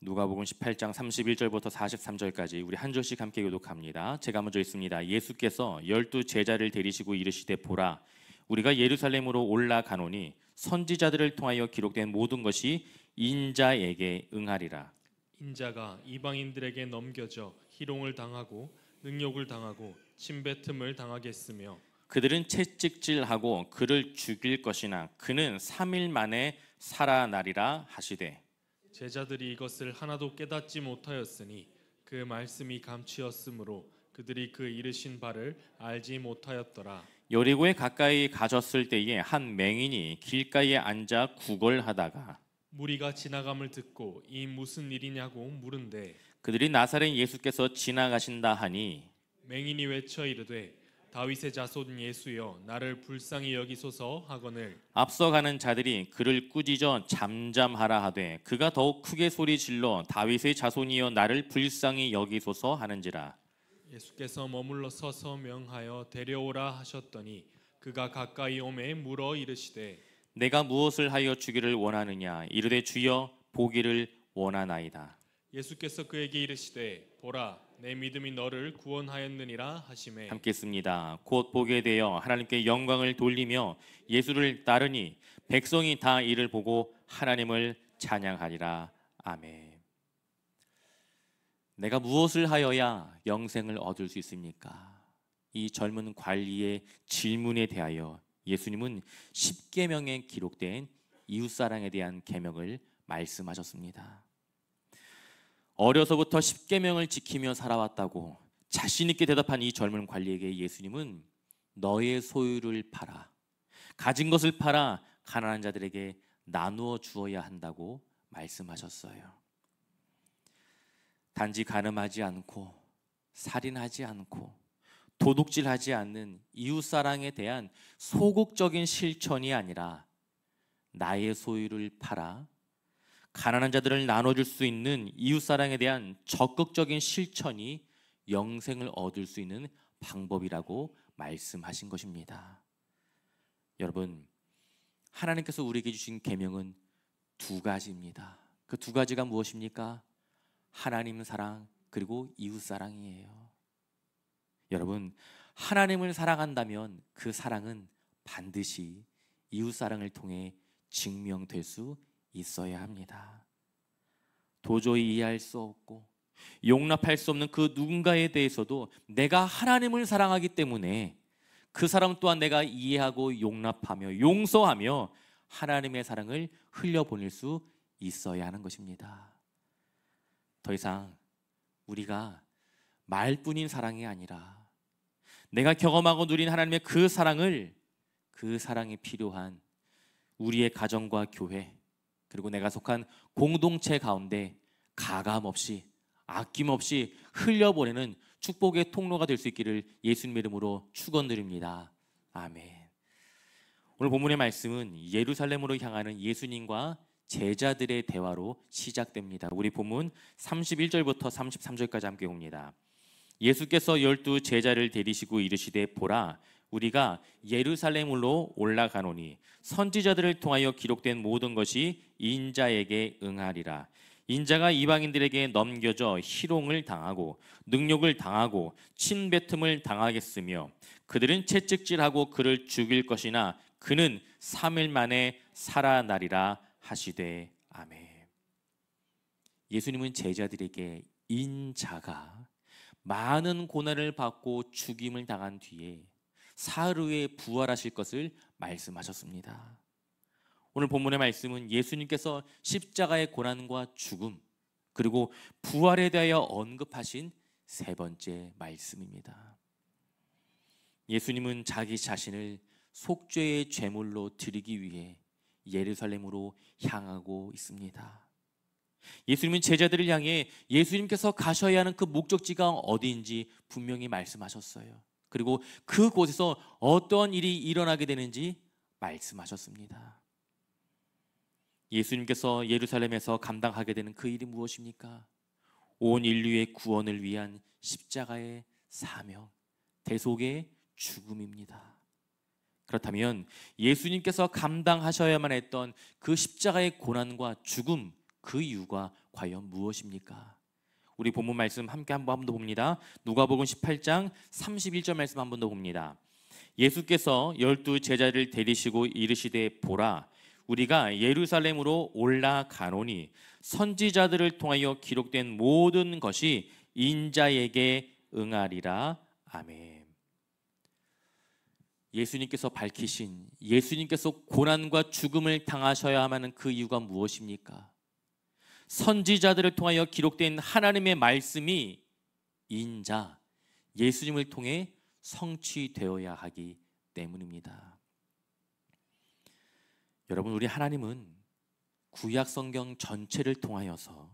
누가복음 18장 31절부터 43절까지 우리 한 절씩 함께 교독합니다. 제가 먼저 읽습니다. 예수께서 12 제자를 데리시고 이르시되 보라, 우리가 예루살렘으로 올라가노니 선지자들을 통하여 기록된 모든 것이 인자에게 응하리라. 인자가 이방인들에게 넘겨져 희롱을 당하고 능욕을 당하고 침뱉음을 당하겠으며 그들은 채찍질하고 그를 죽일 것이나 그는 3일 만에 살아나리라 하시되 제자들이 이것을 하나도 깨닫지 못하였으니 그 말씀이 감추었으므로 그들이 그 이르신 바를 알지 못하였더라. 여리고에 가까이 가셨을 때에 한 맹인이 길가에 앉아 구걸하다가 무리가 지나감을 듣고 이 무슨 일이냐고 물은데 그들이 나사렛 예수께서 지나가신다 하니 맹인이 외쳐 이르되 다윗의 자손 예수여 나를 불쌍히 여기소서 하거늘 앞서가는 자들이 그를 꾸짖어 잠잠하라 하되 그가 더욱 크게 소리 질러 다윗의 자손이여 나를 불쌍히 여기소서 하는지라. 예수께서 머물러 서서 명하여 데려오라 하셨더니 그가 가까이 오매 물어 이르시되 내가 무엇을 하여 주기를 원하느냐. 이르되 주여 보기를 원하나이다. 예수께서 그에게 이르시되 보라 내 믿음이 너를 구원하였느니라 하시매 함께 있습니다. 곧 보게 되어 하나님께 영광을 돌리며 예수를 따르니 백성이 다 이를 보고 하나님을 찬양하리라. 아멘. 내가 무엇을 하여야 영생을 얻을 수 있습니까? 이 젊은 관리의 질문에 대하여 예수님은 10계명에 기록된 이웃사랑에 대한 계명을 말씀하셨습니다. 어려서부터 10계명을 지키며 살아왔다고 자신 있게 대답한 이 젊은 관리에게 예수님은 너의 소유를 팔아 가진 것을 팔아 가난한 자들에게 나누어 주어야 한다고 말씀하셨어요. 단지 간음하지 않고 살인하지 않고 도둑질하지 않는 이웃사랑에 대한 소극적인 실천이 아니라 나의 소유를 팔아 가난한 자들을 나눠줄 수 있는 이웃사랑에 대한 적극적인 실천이 영생을 얻을 수 있는 방법이라고 말씀하신 것입니다. 여러분, 하나님께서 우리에게 주신 계명은 두 가지입니다. 그 두 가지가 무엇입니까? 하나님 사랑 그리고 이웃사랑이에요. 여러분, 하나님을 사랑한다면 그 사랑은 반드시 이웃사랑을 통해 증명될 수 있어야 합니다. 도저히 이해할 수 없고 용납할 수 없는 그 누군가에 대해서도 내가 하나님을 사랑하기 때문에 그 사람 또한 내가 이해하고 용납하며 용서하며 하나님의 사랑을 흘려보낼 수 있어야 하는 것입니다. 더 이상 우리가 말뿐인 사랑이 아니라 내가 경험하고 누린 하나님의 그 사랑을 그 사랑이 필요한 우리의 가정과 교회 그리고 내가 속한 공동체 가운데 가감없이 아낌없이 흘려보내는 축복의 통로가 될 수 있기를 예수님 이름으로 축원드립니다. 아멘. 오늘 본문의 말씀은 예루살렘으로 향하는 예수님과 제자들의 대화로 시작됩니다. 우리 본문 31절부터 33절까지 함께 봅니다. 예수께서 12 제자를 데리시고 이르시되 보라 우리가 예루살렘으로 올라가노니 선지자들을 통하여 기록된 모든 것이 인자에게 응하리라. 인자가 이방인들에게 넘겨져 희롱을 당하고 능욕을 당하고 침뱉음을 당하겠으며 그들은 채찍질하고 그를 죽일 것이나 그는 3일 만에 살아나리라 하시되 아멘. 예수님은 제자들에게 인자가 많은 고난을 받고 죽임을 당한 뒤에 사흘 후에 부활하실 것을 말씀하셨습니다. 오늘 본문의 말씀은 예수님께서 십자가의 고난과 죽음 그리고 부활에 대하여 언급하신 세 번째 말씀입니다. 예수님은 자기 자신을 속죄의 제물로 드리기 위해 예루살렘으로 향하고 있습니다. 예수님은 제자들을 향해 예수님께서 가셔야 하는 그 목적지가 어디인지 분명히 말씀하셨어요. 그리고 그곳에서 어떤 일이 일어나게 되는지 말씀하셨습니다. 예수님께서 예루살렘에서 감당하게 되는 그 일이 무엇입니까? 온 인류의 구원을 위한 십자가의 사명, 대속의 죽음입니다. 그렇다면 예수님께서 감당하셔야만 했던 그 십자가의 고난과 죽음, 그 이유가 과연 무엇입니까? 우리 본문 말씀 함께 한 번 더 봅니다. 누가복음 18장 31절 말씀 한 번 더 봅니다. 예수께서 12 제자를 데리시고 이르시되 보라, 우리가 예루살렘으로 올라가노니 선지자들을 통하여 기록된 모든 것이 인자에게 응하리라. 아멘. 예수님께서 밝히신, 예수님께서 고난과 죽음을 당하셔야만 하는 그 이유가 무엇입니까? 선지자들을 통하여 기록된 하나님의 말씀이 인자, 예수님을 통해 성취되어야 하기 때문입니다. 여러분, 우리 하나님은 구약 성경 전체를 통하여서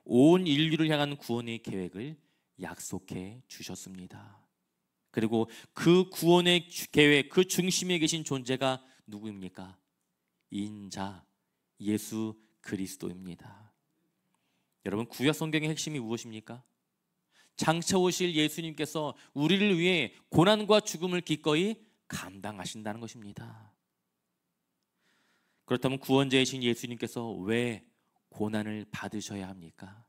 온 인류를 향한 구원의 계획을 약속해 주셨습니다. 그리고 그 구원의 계획, 그 중심에 계신 존재가 누구입니까? 인자, 예수 그리스도입니다. 여러분, 구약 성경의 핵심이 무엇입니까? 장차 오실 예수님께서 우리를 위해 고난과 죽음을 기꺼이 감당하신다는 것입니다. 그렇다면 구원자이신 예수님께서 왜 고난을 받으셔야 합니까?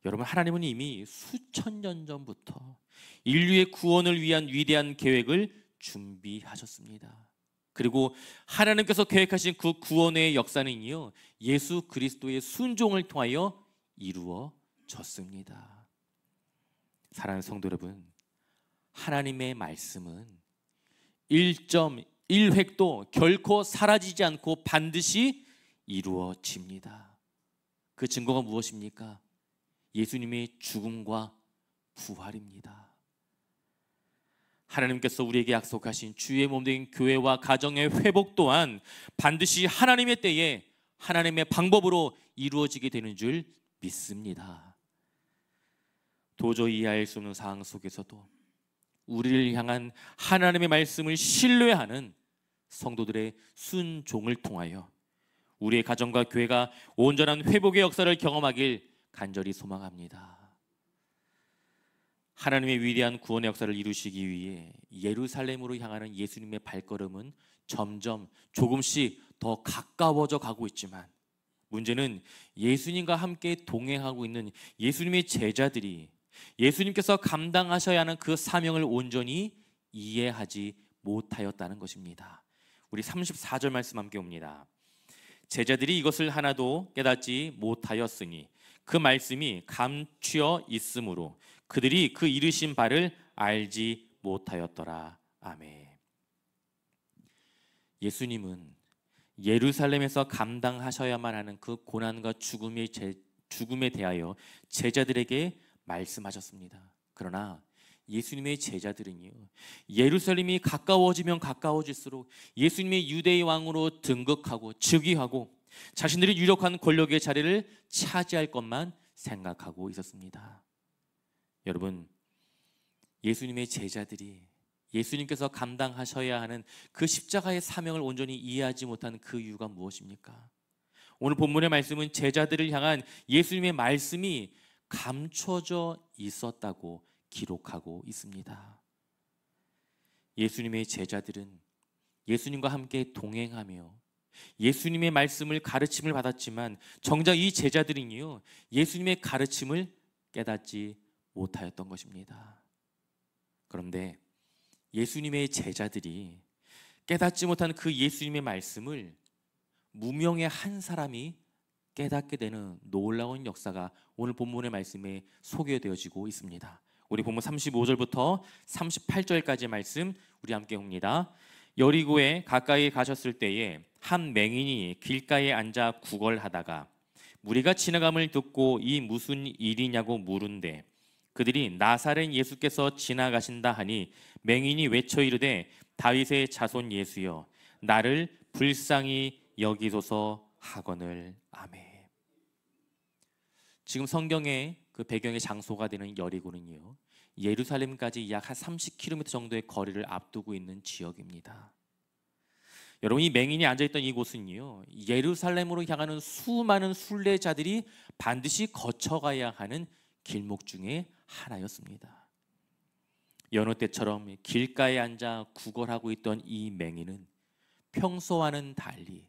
여러분, 하나님은 이미 수천 년 전부터 인류의 구원을 위한 위대한 계획을 준비하셨습니다. 그리고 하나님께서 계획하신 그 구원의 역사는요, 예수 그리스도의 순종을 통하여 이루어졌습니다. 사랑하는 성도 여러분, 하나님의 말씀은 1.1획도 결코 사라지지 않고 반드시 이루어집니다. 그 증거가 무엇입니까? 예수님의 죽음과 부활입니다. 하나님께서 우리에게 약속하신 주의 몸된 교회와 가정의 회복 또한 반드시 하나님의 때에 하나님의 방법으로 이루어지게 되는 줄 믿습니다. 도저히 이해할 수 없는 상황 속에서도 우리를 향한 하나님의 말씀을 신뢰하는 성도들의 순종을 통하여 우리의 가정과 교회가 온전한 회복의 역사를 경험하길 간절히 소망합니다. 하나님의 위대한 구원의 역사를 이루시기 위해 예루살렘으로 향하는 예수님의 발걸음은 점점 조금씩 더 가까워져 가고 있지만, 문제는 예수님과 함께 동행하고 있는 예수님의 제자들이 예수님께서 감당하셔야 하는 그 사명을 온전히 이해하지 못하였다는 것입니다. 우리 34절 말씀 함께 봅니다. 제자들이 이것을 하나도 깨닫지 못하였으니 그 말씀이 감추어 있으므로 그들이 그 이르신 바를 알지 못하였더라. 아멘. 예수님은 예루살렘에서 감당하셔야만 하는 그 고난과 죽음에 대하여 제자들에게 말씀하셨습니다. 그러나 예수님의 제자들은요, 예루살렘이 가까워지면 가까워질수록 예수님의 유대의 왕으로 등극하고 즉위하고 자신들이 유력한 권력의 자리를 차지할 것만 생각하고 있었습니다. 여러분, 예수님의 제자들이 예수님께서 감당하셔야 하는 그 십자가의 사명을 온전히 이해하지 못한 그 이유가 무엇입니까? 오늘 본문의 말씀은 제자들을 향한 예수님의 말씀이 감춰져 있었다고 기록하고 있습니다. 예수님의 제자들은 예수님과 함께 동행하며 예수님의 말씀을 가르침을 받았지만 정작 이 제자들은요, 예수님의 가르침을 깨닫지 못하였던 것입니다. 그런데 예수님의 제자들이 깨닫지 못한 그 예수님의 말씀을 무명의 한 사람이 깨닫게 되는 놀라운 역사가 오늘 본문의 말씀에 소개되어지고 있습니다. 우리 본문 35절부터 38절까지의 말씀 우리 함께 봅니다. 여리고에 가까이 가셨을 때에 한 맹인이 길가에 앉아 구걸하다가 무리가 지나감을 듣고 이 무슨 일이냐고 물은데 그들이 나사렛 예수께서 지나가신다 하니 맹인이 외쳐 이르되 다윗의 자손 예수여 나를 불쌍히 여기소서 하거늘. 아멘. 지금 성경의 그 배경의 장소가 되는 여리고는요, 예루살렘까지 약 한 30km 정도의 거리를 앞두고 있는 지역입니다. 여러분, 이 맹인이 앉아있던 이곳은요, 예루살렘으로 향하는 수많은 순례자들이 반드시 거쳐가야 하는 길목 중에 하나였습니다. 여느 때처럼 길가에 앉아 구걸하고 있던 이 맹인은 평소와는 달리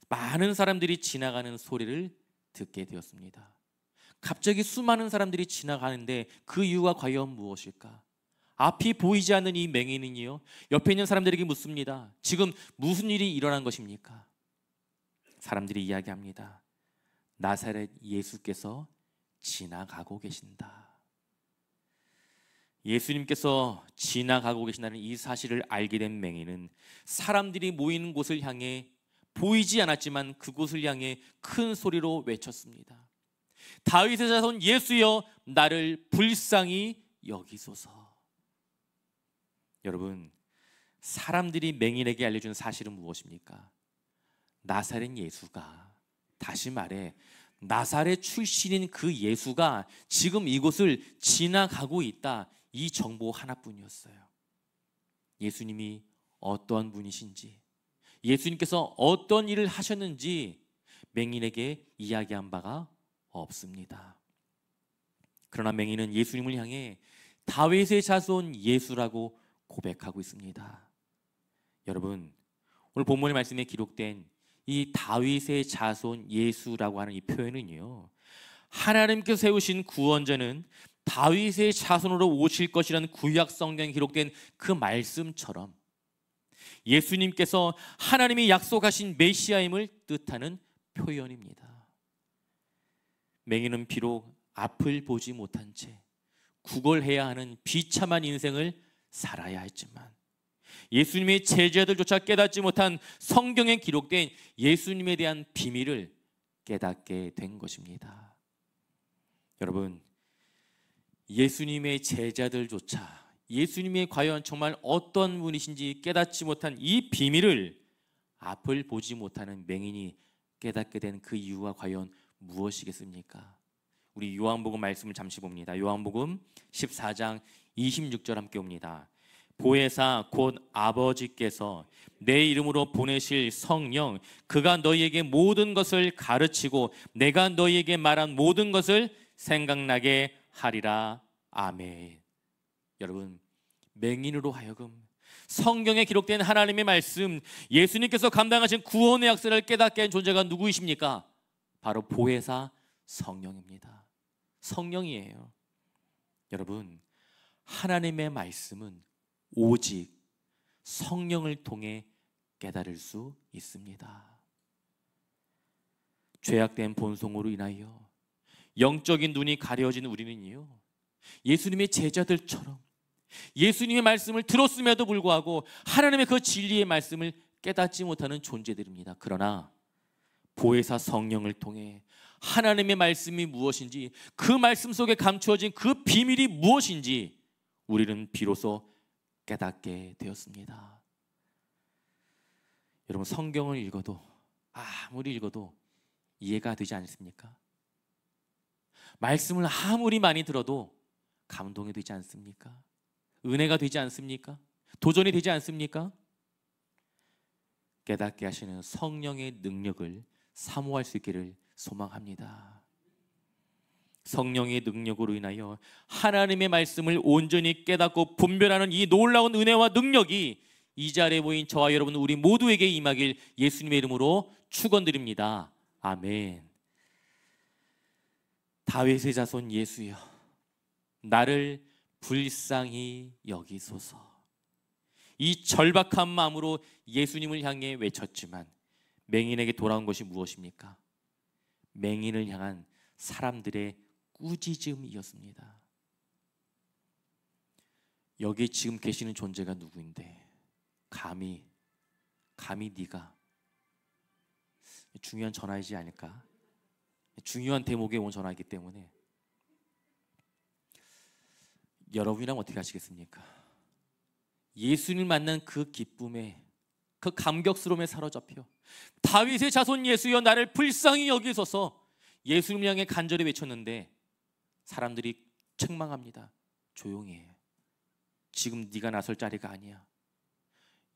많은 사람들이 지나가는 소리를 듣게 되었습니다. 갑자기 수많은 사람들이 지나가는데 그 이유가 과연 무엇일까? 앞이 보이지 않는 이 맹인은요, 옆에 있는 사람들에게 묻습니다. 지금 무슨 일이 일어난 것입니까? 사람들이 이야기합니다. 나사렛 예수께서 지나가고 계신다. 예수님께서 지나가고 계신다는 이 사실을 알게 된 맹인은 사람들이 모이는 곳을 향해 보이지 않았지만 그곳을 향해 큰 소리로 외쳤습니다. 다윗의 자손 예수여, 나를 불쌍히 여기소서. 여러분, 사람들이 맹인에게 알려준 사실은 무엇입니까? 나사렛 예수가, 다시 말해 나사렛 출신인 그 예수가 지금 이곳을 지나가고 있다, 이 정보 하나뿐이었어요. 예수님이 어떠한 분이신지, 예수님께서 어떤 일을 하셨는지 맹인에게 이야기한 바가 없습니다. 그러나 맹인은 예수님을 향해 다윗의 자손 예수라고 고백하고 있습니다. 여러분, 오늘 본문의 말씀에 기록된 이 다윗의 자손 예수라고 하는 이 표현은요, 하나님께서 세우신 구원자는 다윗의 자손으로 오실 것이라는 구약 성경에 기록된 그 말씀처럼 예수님께서 하나님이 약속하신 메시아임을 뜻하는 표현입니다. 맹인은 비록 앞을 보지 못한 채 구걸해야 하는 비참한 인생을 살아야 했지만 예수님의 제자들조차 깨닫지 못한 성경에 기록된 예수님에 대한 비밀을 깨닫게 된 것입니다. 여러분, 예수님의 제자들조차 예수님이 과연 정말 어떤 분이신지 깨닫지 못한 이 비밀을 앞을 보지 못하는 맹인이 깨닫게 된 그 이유가 과연 무엇이겠습니까? 우리 요한복음 말씀을 잠시 봅니다. 요한복음 14장 26절 함께 봅니다. 보혜사 곧 아버지께서 내 이름으로 보내실 성령, 그가 너희에게 모든 것을 가르치고 내가 너희에게 말한 모든 것을 생각나게 하리라. 아멘. 여러분, 맹인으로 하여금 성경에 기록된 하나님의 말씀, 예수님께서 감당하신 구원의 약속을 깨닫게 한 존재가 누구이십니까? 바로 보혜사 성령입니다. 성령이에요. 여러분, 하나님의 말씀은 오직 성령을 통해 깨달을 수 있습니다. 죄악된 본성으로 인하여 영적인 눈이 가려진 우리는요, 예수님의 제자들처럼 예수님의 말씀을 들었음에도 불구하고 하나님의 그 진리의 말씀을 깨닫지 못하는 존재들입니다. 그러나 보혜사 성령을 통해 하나님의 말씀이 무엇인지, 그 말씀 속에 감추어진 그 비밀이 무엇인지 우리는 비로소 깨닫게 되었습니다. 여러분, 성경을 읽어도 아무리 읽어도 이해가 되지 않습니까? 말씀을 아무리 많이 들어도 감동이 되지 않습니까? 은혜가 되지 않습니까? 도전이 되지 않습니까? 깨닫게 하시는 성령의 능력을 사모할 수 있기를 소망합니다. 성령의 능력으로 인하여 하나님의 말씀을 온전히 깨닫고 분별하는 이 놀라운 은혜와 능력이 이 자리에 모인 저와 여러분 우리 모두에게 임하길 예수님의 이름으로 축원드립니다. 아멘. 다윗의 자손 예수여, 나를 불쌍히 여기소서. 이 절박한 마음으로 예수님을 향해 외쳤지만 맹인에게 돌아온 것이 무엇입니까? 맹인을 향한 사람들의 꾸짖음이었습니다. 여기 지금 계시는 존재가 누구인데 감히 네가, 중요한 전화이지 않을까? 중요한 대목에 온 전화이기 때문에 여러분이라면 어떻게 하시겠습니까? 예수님을 만난 그 기쁨에, 그 감격스러움에 사로잡혀 다윗의 자손 예수여, 나를 불쌍히 여기소서 예수님을 향해 간절히 외쳤는데 사람들이 책망합니다. 조용히 해. 지금 네가 나설 자리가 아니야.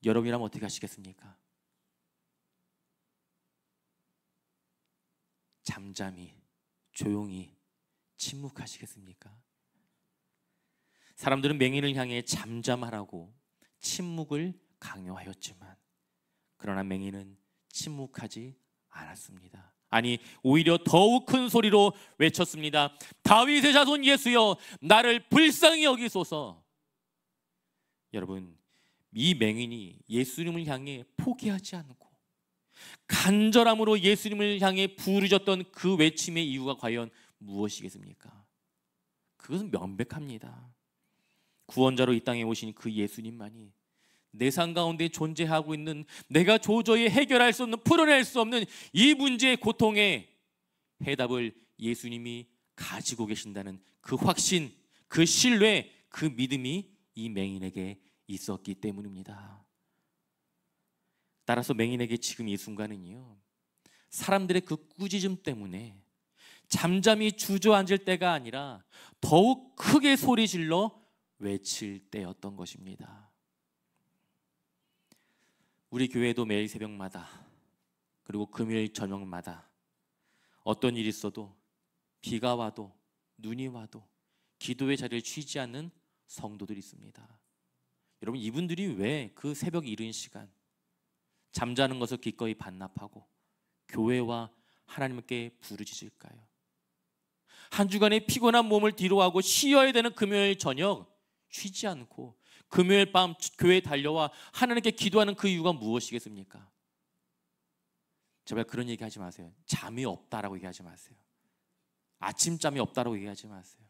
여러분이라면 어떻게 하시겠습니까? 잠잠히, 조용히 침묵하시겠습니까? 사람들은 맹인을 향해 잠잠하라고 침묵을 강요하였지만 그러나 맹인은 침묵하지 않았습니다. 아니, 오히려 더욱 큰 소리로 외쳤습니다. 다윗의 자손 예수여, 나를 불쌍히 여기소서. 여러분, 이 맹인이 예수님을 향해 포기하지 않고 간절함으로 예수님을 향해 부르짖었던 그 외침의 이유가 과연 무엇이겠습니까? 그것은 명백합니다. 구원자로 이 땅에 오신 그 예수님만이 내 삶 가운데 존재하고 있는, 내가 도저히 해결할 수 없는, 풀어낼 수 없는 이 문제의 고통의 해답을 예수님이 가지고 계신다는 그 확신, 그 신뢰, 그 믿음이 이 맹인에게 있었기 때문입니다. 따라서 맹인에게 지금 이 순간은요, 사람들의 그 꾸짖음 때문에 잠잠히 주저앉을 때가 아니라 더욱 크게 소리질러 외칠 때였던 것입니다. 우리 교회도 매일 새벽마다, 그리고 금요일 저녁마다 어떤 일이 있어도, 비가 와도 눈이 와도 기도의 자리를 쉬지 않는 성도들이 있습니다. 여러분, 이분들이 왜 그 새벽 이른 시간 잠자는 것을 기꺼이 반납하고 교회와 하나님께 부르짖을까요? 한 주간의 피곤한 몸을 뒤로하고 쉬어야 되는 금요일 저녁 쉬지 않고 금요일 밤 교회에 달려와 하나님께 기도하는 그 이유가 무엇이겠습니까? 제발 그런 얘기 하지 마세요. 잠이 없다라고 얘기하지 마세요. 아침잠이 없다라고 얘기하지 마세요.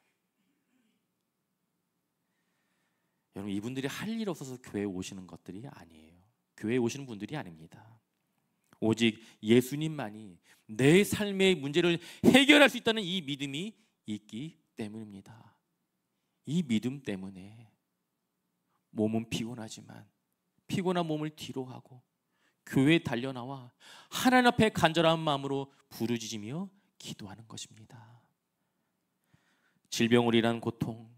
여러분, 이분들이 할 일 없어서 교회에 오시는 것들이 아니에요. 교회에 오시는 분들이 아닙니다. 오직 예수님만이 내 삶의 문제를 해결할 수 있다는 이 믿음이 있기 때문입니다. 이 믿음 때문에 몸은 피곤하지만 피곤한 몸을 뒤로 하고 교회에 달려나와 하나님 앞에 간절한 마음으로 부르짖으며 기도하는 것입니다. 질병으로 인한 고통,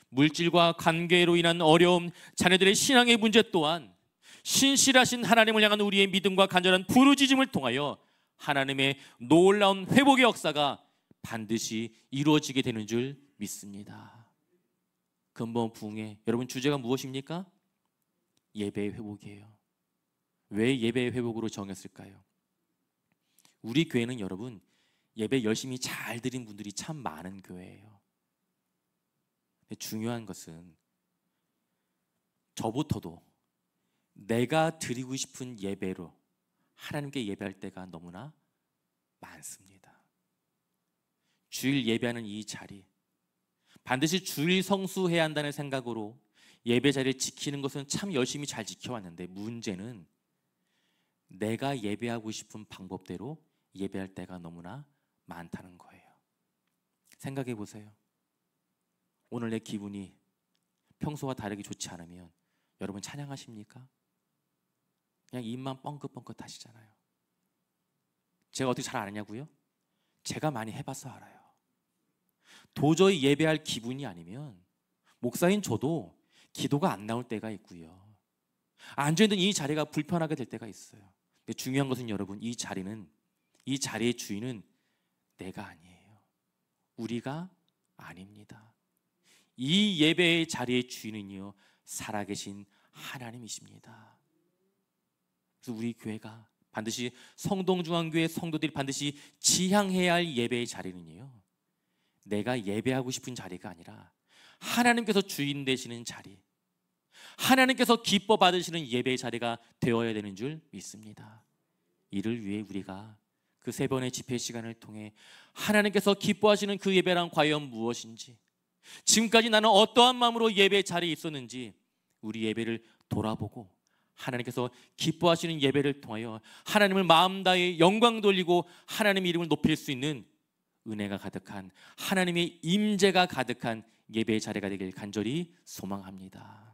물질과 관계로 인한 어려움, 자녀들의 신앙의 문제 또한 신실하신 하나님을 향한 우리의 믿음과 간절한 부르짖음을 통하여 하나님의 놀라운 회복의 역사가 반드시 이루어지게 되는 줄 믿습니다. 근본 부흥의 여러분 주제가 무엇입니까? 예배의 회복이에요. 왜 예배의 회복으로 정했을까요? 우리 교회는 여러분 예배 열심히 잘 드린 분들이 참 많은 교회예요. 근데 중요한 것은 저부터도 내가 드리고 싶은 예배로 하나님께 예배할 때가 너무나 많습니다. 주일 예배하는 이 자리, 반드시 주일 성수해야 한다는 생각으로 예배 자리를 지키는 것은 참 열심히 잘 지켜왔는데, 문제는 내가 예배하고 싶은 방법대로 예배할 때가 너무나 많다는 거예요. 생각해 보세요. 오늘 내 기분이 평소와 다르게 좋지 않으면 여러분 찬양하십니까? 그냥 입만 뻥긋뻥긋 하시잖아요. 제가 어떻게 잘 아느냐고요? 제가 많이 해봐서 알아요. 도저히 예배할 기분이 아니면 목사인 저도 기도가 안 나올 때가 있고요, 앉아있는 이 자리가 불편하게 될 때가 있어요. 근데 중요한 것은 여러분, 이 자리의 주인은 내가 아니에요. 우리가 아닙니다. 이 예배의 자리의 주인은요, 살아계신 하나님이십니다. 그래서 우리 교회가 반드시, 성동중앙교회 성도들이 반드시 지향해야 할 예배의 자리는요, 내가 예배하고 싶은 자리가 아니라 하나님께서 주인 되시는 자리, 하나님께서 기뻐 받으시는 예배의 자리가 되어야 되는 줄 믿습니다. 이를 위해 우리가 그 세 번의 집회 시간을 통해 하나님께서 기뻐하시는 그 예배란 과연 무엇인지, 지금까지 나는 어떠한 마음으로 예배 자리에 있었는지 우리 예배를 돌아보고 하나님께서 기뻐하시는 예배를 통하여 하나님을 마음 다해 영광 돌리고 하나님의 이름을 높일 수 있는 은혜가 가득한, 하나님의 임재가 가득한 예배의 자리가 되길 간절히 소망합니다.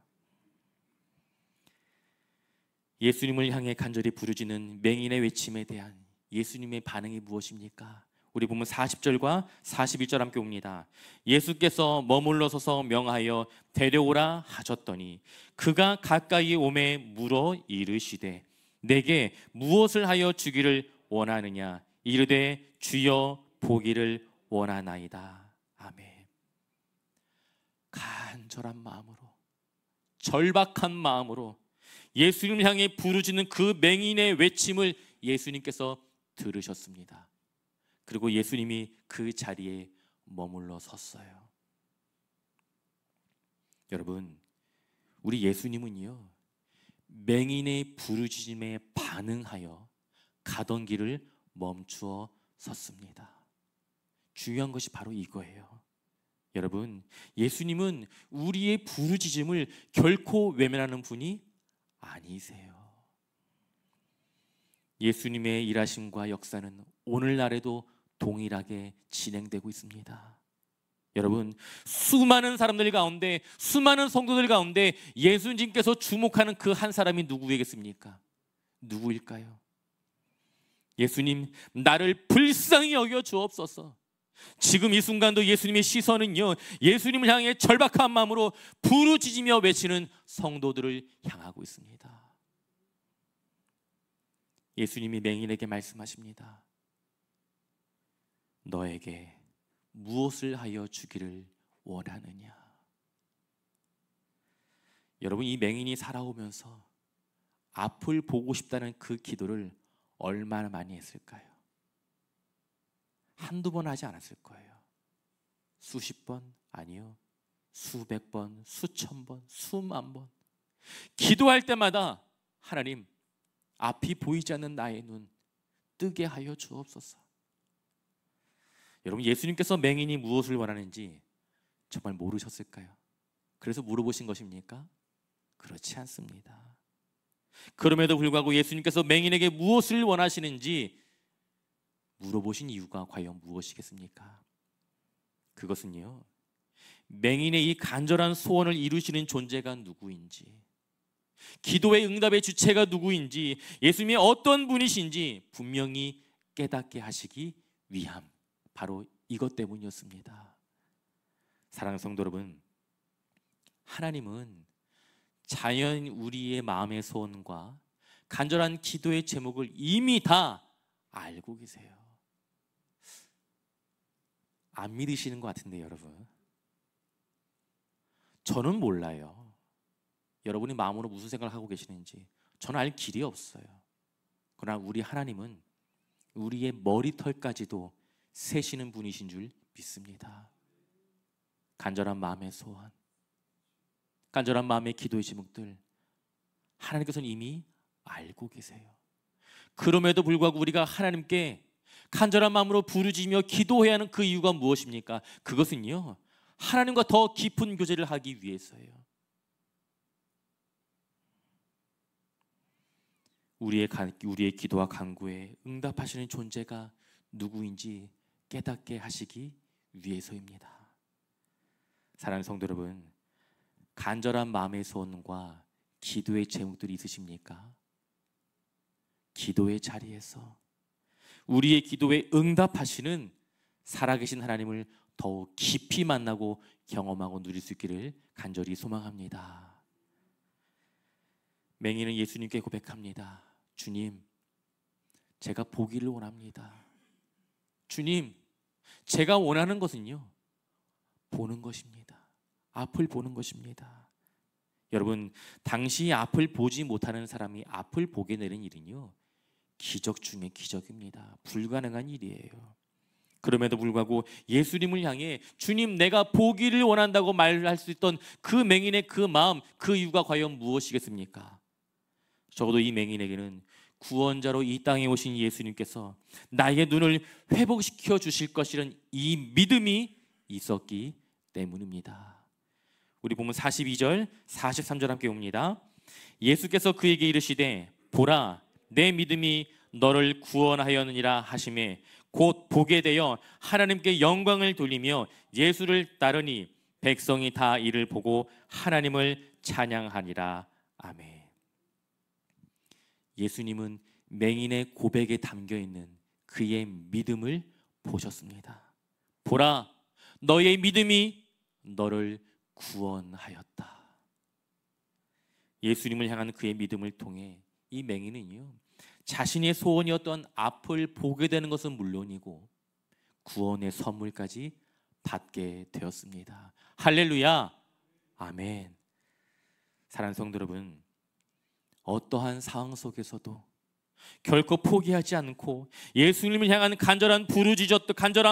예수님을 향해 간절히 부르짖는 맹인의 외침에 대한 예수님의 반응이 무엇입니까? 우리 보면 40절과 41절 함께 봅니다. 예수께서 머물러 서서 명하여 데려오라 하셨더니 그가 가까이 오매 물어 이르시되 내게 무엇을 하여 주기를 원하느냐? 이르되 주여 보기를 원하나이다. 아멘. 간절한 마음으로, 절박한 마음으로 예수님을 향해 부르짖는 그 맹인의 외침을 예수님께서 들으셨습니다. 그리고 예수님이 그 자리에 머물러 섰어요. 여러분, 우리 예수님은요, 맹인의 부르짖음에 반응하여 가던 길을 멈추어 섰습니다. 중요한 것이 바로 이거예요. 여러분, 예수님은 우리의 부르짖음을 결코 외면하는 분이 아니세요. 예수님의 일하심과 역사는 오늘날에도 동일하게 진행되고 있습니다. 여러분, 수많은 사람들 가운데, 수많은 성도들 가운데 예수님께서 주목하는 그 한 사람이 누구이겠습니까? 누구일까요? 예수님, 나를 불쌍히 여겨 주옵소서. 지금 이 순간도 예수님의 시선은요, 예수님을 향해 절박한 마음으로 부르짖으며 외치는 성도들을 향하고 있습니다. 예수님이 맹인에게 말씀하십니다. 너에게 무엇을 하여 주기를 원하느냐? 여러분, 이 맹인이 살아오면서 앞을 보고 싶다는 그 기도를 얼마나 많이 했을까요? 한두 번 하지 않았을 거예요. 수십 번? 아니요. 수백 번, 수천 번, 수만 번. 기도할 때마다 하나님, 앞이 보이지 않는 나의 눈 뜨게 하여 주옵소서. 여러분, 예수님께서 맹인이 무엇을 원하는지 정말 모르셨을까요? 그래서 물어보신 것입니까? 그렇지 않습니다. 그럼에도 불구하고 예수님께서 맹인에게 무엇을 원하시는지 물어보신 이유가 과연 무엇이겠습니까? 그것은요, 맹인의 이 간절한 소원을 이루시는 존재가 누구인지, 기도의 응답의 주체가 누구인지, 예수님이 어떤 분이신지 분명히 깨닫게 하시기 위함, 바로 이것 때문이었습니다. 사랑하는 성도 여러분, 하나님은 자연 우리의 마음의 소원과 간절한 기도의 제목을 이미 다 알고 계세요. 안 믿으시는 것 같은데 여러분, 저는 몰라요. 여러분이 마음으로 무슨 생각을 하고 계시는지 저는 알 길이 없어요. 그러나 우리 하나님은 우리의 머리털까지도 세시는 분이신 줄 믿습니다. 간절한 마음의 소원, 간절한 마음의 기도의 제목들 하나님께서는 이미 알고 계세요. 그럼에도 불구하고 우리가 하나님께 간절한 마음으로 부르짖으며 기도해야 하는 그 이유가 무엇입니까? 그것은요, 하나님과 더 깊은 교제를 하기 위해서예요. 우리의 기도와 간구에 응답하시는 존재가 누구인지 깨닫게 하시기 위해서입니다. 사랑하는 성도 여러분, 간절한 마음의 소원과 기도의 제목들이 있으십니까? 기도의 자리에서 우리의 기도에 응답하시는 살아계신 하나님을 더욱 깊이 만나고 경험하고 누릴 수 있기를 간절히 소망합니다. 맹인은 예수님께 고백합니다. 주님, 제가 보기를 원합니다. 주님, 제가 원하는 것은요, 보는 것입니다. 앞을 보는 것입니다. 여러분, 당시 앞을 보지 못하는 사람이 앞을 보게 되는 일은요, 기적 중에 기적입니다. 불가능한 일이에요. 그럼에도 불구하고 예수님을 향해 주님, 내가 보기를 원한다고 말할 수 있던 그 맹인의 그 마음, 그 이유가 과연 무엇이겠습니까? 적어도 이 맹인에게는 구원자로 이 땅에 오신 예수님께서 나의 눈을 회복시켜 주실 것이라는 이 믿음이 있었기 때문입니다. 우리 보면 42절, 43절 함께 봅니다. 예수께서 그에게 이르시되 보라, 내 믿음이 너를 구원하였느니라 하시매 곧 보게 되어 하나님께 영광을 돌리며 예수를 따르니 백성이 다 이를 보고 하나님을 찬양하니라. 아멘. 예수님은 맹인의 고백에 담겨있는 그의 믿음을 보셨습니다. 보라, 너의 믿음이 너를 구원하였다. 예수님을 향한 그의 믿음을 통해 이 맹인은요, 자신의 소원이었던 앞을 보게 되는 것은 물론이고 구원의 선물까지 받게 되었습니다. 할렐루야, 아멘. 사랑하는 성도 여러분, 어떠한 상황 속에서도 결코 포기하지 않고 예수님을 향한 간절한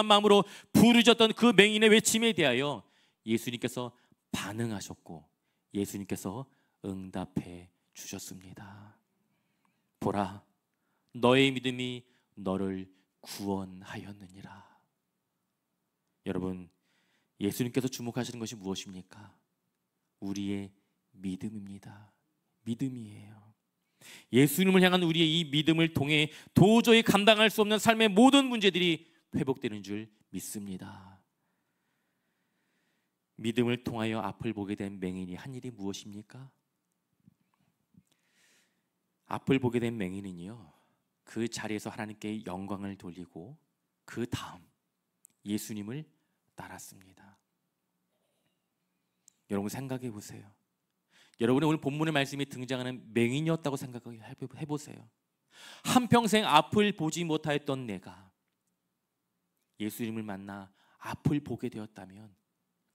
마음으로 부르짖었던 그 맹인의 외침에 대하여 예수님께서 반응하셨고 예수님께서 응답해 주셨습니다. 보라, 너의 믿음이 너를 구원하였느니라. 여러분, 예수님께서 주목하시는 것이 무엇입니까? 우리의 믿음입니다. 믿음이에요. 예수님을 향한 우리의 이 믿음을 통해 도저히 감당할 수 없는 삶의 모든 문제들이 회복되는 줄 믿습니다. 믿음을 통하여 앞을 보게 된 맹인이 한 일이 무엇입니까? 앞을 보게 된 맹인은요, 그 자리에서 하나님께 영광을 돌리고 그 다음 예수님을 따랐습니다. 여러분 생각해 보세요. 여러분의 오늘 본문의 말씀이 등장하는 맹인이었다고 생각해 보세요. 한평생 앞을 보지 못하였던 내가 예수님을 만나 앞을 보게 되었다면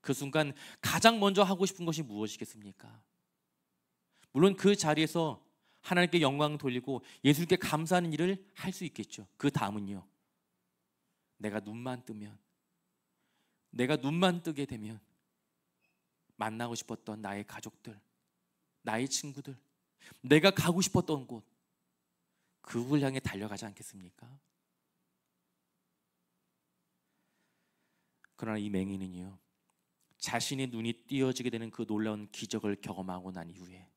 그 순간 가장 먼저 하고 싶은 것이 무엇이겠습니까? 물론 그 자리에서 하나님께 영광 돌리고 예수님께 감사하는 일을 할 수 있겠죠. 그 다음은요, 내가 눈만 뜨게 되면 만나고 싶었던 나의 가족들, 나의 친구들, 내가 가고 싶었던 곳, 그걸 향해 달려가지 않겠습니까? 그러나 이 맹인은요, 자신의 눈이 띄어지게 되는 그 놀라운 기적을 경험하고 난 이후에,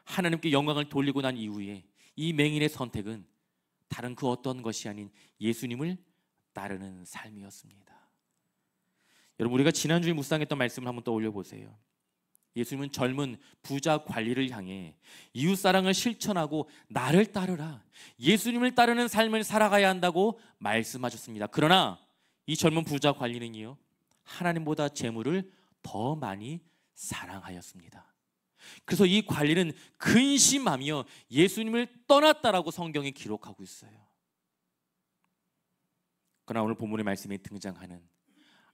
하나님께 영광을 돌리고 난 이후에 이 맹인의 선택은 다른 그 어떤 것이 아닌 예수님을 따르는 삶이었습니다. 여러분, 우리가 지난주에 묵상했던 말씀을 한번 떠올려 보세요. 예수님은 젊은 부자 관리를 향해 이웃사랑을 실천하고 나를 따르라, 예수님을 따르는 삶을 살아가야 한다고 말씀하셨습니다. 그러나 이 젊은 부자 관리는요, 하나님보다 재물을 더 많이 사랑하였습니다. 그래서 이 관리는 근심하며 예수님을 떠났다라고 성경에 기록하고 있어요. 그러나 오늘 본문의 말씀에 등장하는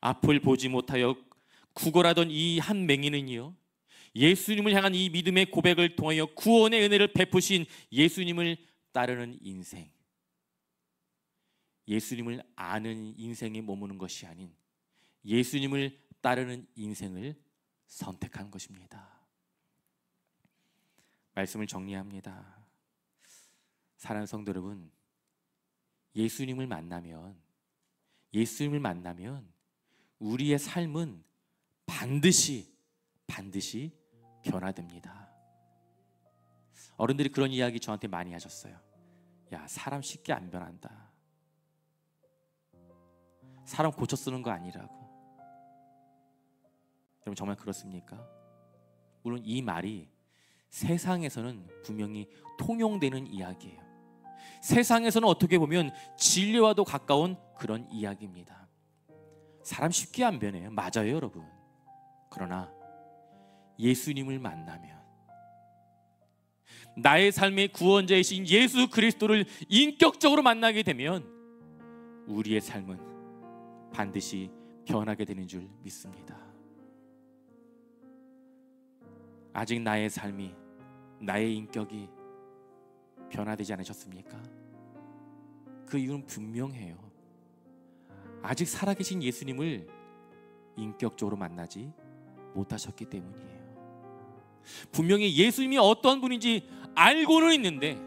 앞을 보지 못하여 구걸하던 이 한 맹인은요, 예수님을 향한 이 믿음의 고백을 통하여 구원의 은혜를 베푸신 예수님을 따르는 인생, 예수님을 아는 인생에 머무는 것이 아닌 예수님을 따르는 인생을 선택한 것입니다. 말씀을 정리합니다. 사랑하는 성도 여러분, 예수님을 만나면 우리의 삶은 반드시 변화됩니다. 어른들이 그런 이야기 저한테 많이 하셨어요. 야, 사람 쉽게 안 변한다. 사람 고쳐 쓰는 거 아니라고. 여러분, 정말 그렇습니까? 물론 이 말이 세상에서는 분명히 통용되는 이야기예요. 세상에서는 어떻게 보면 진리와도 가까운 그런 이야기입니다. 사람 쉽게 안 변해요. 맞아요, 여러분. 그러나 예수님을 만나면, 나의 삶의 구원자이신 예수 그리스도를 인격적으로 만나게 되면 우리의 삶은 반드시 변하게 되는 줄 믿습니다. 아직 나의 삶이, 나의 인격이 변화되지 않으셨습니까? 그 이유는 분명해요. 아직 살아계신 예수님을 인격적으로 만나지 못하셨기 때문이에요. 분명히 예수님이 어떤 분인지 알고는 있는데,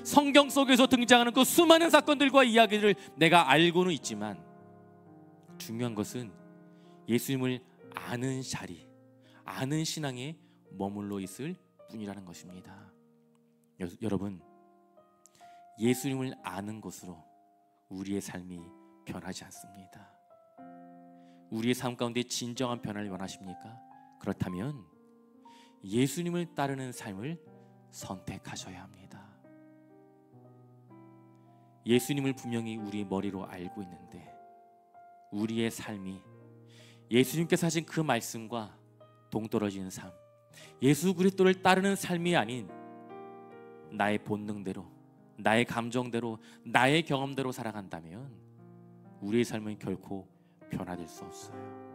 성경 속에서 등장하는 그 수많은 사건들과 이야기를 내가 알고는 있지만, 중요한 것은 예수님을 아는 자리, 아는 신앙에 머물러 있을 뿐이라는 것입니다. 여러분, 예수님을 아는 것으로 우리의 삶이 변하지 않습니다. 우리의 삶 가운데 진정한 변화를 원하십니까? 그렇다면 예수님을 따르는 삶을 선택하셔야 합니다. 예수님을 분명히 우리의 머리로 알고 있는데, 우리의 삶이 예수님께서 하신 그 말씀과 동떨어지는 삶, 예수 그리스도를 따르는 삶이 아닌 나의 본능대로, 나의 감정대로, 나의 경험대로 살아간다면 우리의 삶은 결코 변화될 수 없어요.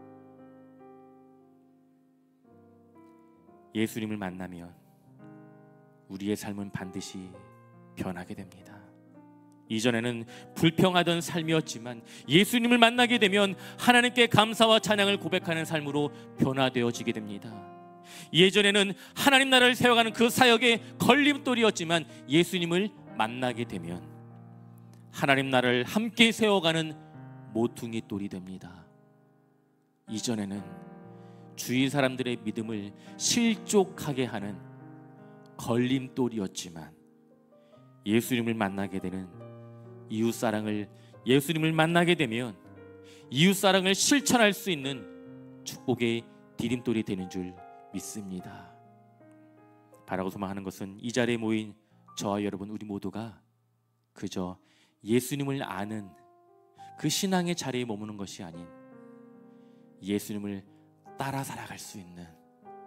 예수님을 만나면 우리의 삶은 반드시 변하게 됩니다. 이전에는 불평하던 삶이었지만 예수님을 만나게 되면 하나님께 감사와 찬양을 고백하는 삶으로 변화되어지게 됩니다. 예전에는 하나님 나라를 세워가는 그 사역의 걸림돌이었지만 예수님을 만나게 되면 하나님 나라를 함께 세워가는 모퉁이 돌이 됩니다. 이전에는 주위 사람들의 믿음을 실족하게 하는 걸림돌이었지만 예수님을 만나게 되는 이웃사랑을 예수님을 만나게 되면 이웃사랑을 실천할 수 있는 축복의 디딤돌이 되는 줄 믿습니다. 바라고 소망하는 것은 이 자리에 모인 저와 여러분 우리 모두가 그저 예수님을 아는 그 신앙의 자리에 머무는 것이 아닌 예수님을 따라 살아갈 수 있는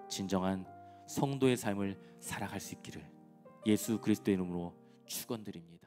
진정한 성도의 삶을 살아갈 수 있기를 예수 그리스도의 이름으로 축원드립니다.